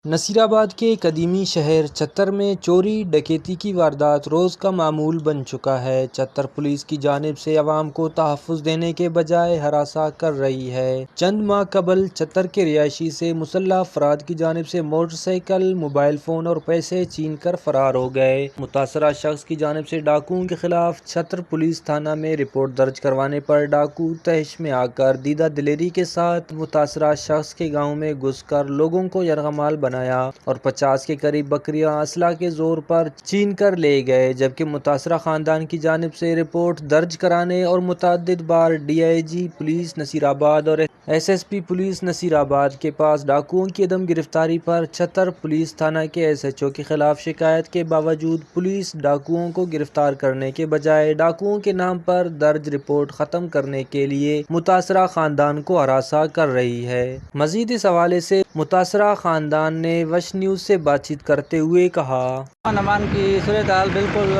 نصیر آباد کے قدیمی شہر چتر میں چوری ڈکیتی کی واردات روز کا معمول بن چکا ہے۔ چتر پولیس کی جانب سے عوام کو تحفظ دینے کے بجائے ہراساں کر رہی ہے۔ چند ماہ قبل چتر کے رہائشی سے مسلح افراد کی جانب سے موٹر سائیکل، موبائل فون اور پیسے چھین کر فرار ہو گئے۔ متاثرہ شخص کی جانب سے ڈاکوؤں کے خلاف چتر پولیس تھانہ میں رپورٹ درج کروانے پر ڈاکو تحش میں آ کر دیدہ دلیری کے ساتھ متاثرہ شخص کے گاؤں میں گھس کر لوگوں کو یرغمال بنایا اور 50 کے قریب بکریاں اسلحے کے زور پر چھین کر لے گئے، جبکہ متاثرہ خاندان کی جانب سے رپورٹ درج کرانے اور متعدد بار D I G police Nasirabad اور S S P police Nasirabad کے پاس ڈاکوؤں کی عدم گرفتاری پر چتر پولیس تھانہ کے ایس ایچ او کے خلاف شکایت کے باوجود پولیس ڈاکوؤں کو گرفتار کرنے کے بجائے ڈاکوؤں کے نام پر درج رپورٹ ختم کرنے کے لیے متاثرہ خاندان کو ہراساں کر رہی ہے۔ مزید اس حوالے سے متاثرہ خاندان نے وش نیوز سے بات چیت کرتے ہوئے کہا۔ امان کی صورتحال بالکل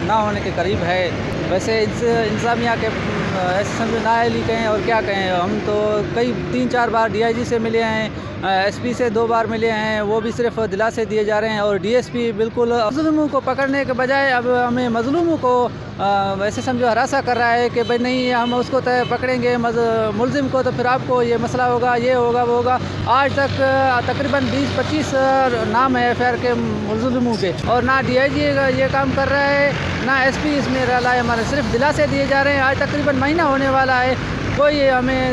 نہ ہونے کے قریب ہے۔ ویسے انتظامیہ کے ایسے سمجھو نااہلی کہیں اور کیا کہیں، ہم تو کئی 3-4 بار ڈی آئی جی سے ملے ہیں، ایس پی سے 2 بار ملے ہیں، وہ بھی صرف دلاسے دیے جا رہے ہیں، اور ڈی ایس پی بالکل مظلوموں کو پکڑنے کے بجائے اب ہمیں مظلوموں کو ویسے سمجھو ہراساں کر رہا ہے کہ بھائی نہیں ہم اس کو پکڑیں گے ملزم کو تو پھر آپ کو یہ مسئلہ ہوگا، یہ ہوگا وہ ہوگا۔ آج تک تقریباً 20-25 نام ہے ایف آئی آر کے ملزموں کے، اور نہ ڈی آئی جی یہ کام کر رہا ہے نہ ایس پی اس میں رلا ہے، ہمارے صرف دلاسے دیے جا رہے ہیں۔ آج تقریباً مہینہ ہونے والا ہے، کوئی ہمیں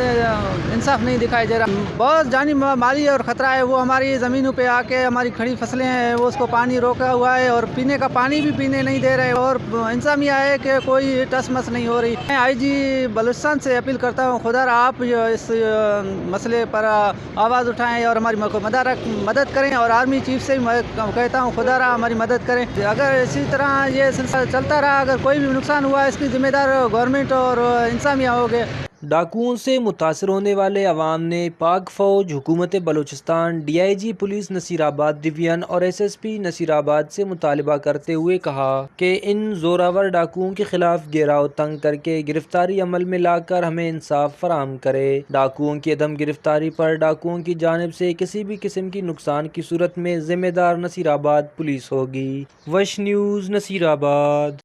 انصاف نہیں دکھائی دے رہا۔ بہت جانی مالی اور خطرہ ہے، وہ ہماری زمینوں پہ آ کے ہماری کھڑی فصلیں ہیں وہ اس کو پانی روکا ہوا ہے، اور پینے کا پانی بھی پینے نہیں دے رہے، اور انتظامیہ ہے کہ کوئی ٹس مس نہیں ہو رہی۔ میں آئی جی بلوچستان سے اپیل کرتا ہوں، خدا را آپ اس مسئلے پر آواز اٹھائیں اور ہماری مدد کریں، اور آرمی چیف سے بھی کہتا ہوں خدا را ہماری مدد کریں۔ اگر اسی طرح یہ سلسلہ چلتا رہا، اگر کوئی بھی نقصان ہوا اس کی ذمہ دار گورنمنٹ اور انتظامیہ ہوگے۔ ڈاکوؤں سے متاثر ہونے والے عوام نے پاک فوج، حکومت Balochistan, D I G police Nasirabad division اور ایس ایس پی نصیر آباد سے مطالبہ کرتے ہوئے کہا کہ ان زوراور ڈاکوؤں کے خلاف گھیراؤ تنگ کر کے گرفتاری عمل میں لا کر ہمیں انصاف فراہم کرے۔ ڈاکوؤں کی عدم گرفتاری پر ڈاکوؤں کی جانب سے کسی بھی قسم کی نقصان کی صورت میں ذمہ دار نصیر آباد پولیس ہوگی۔ وش نیوز، نصیر آباد۔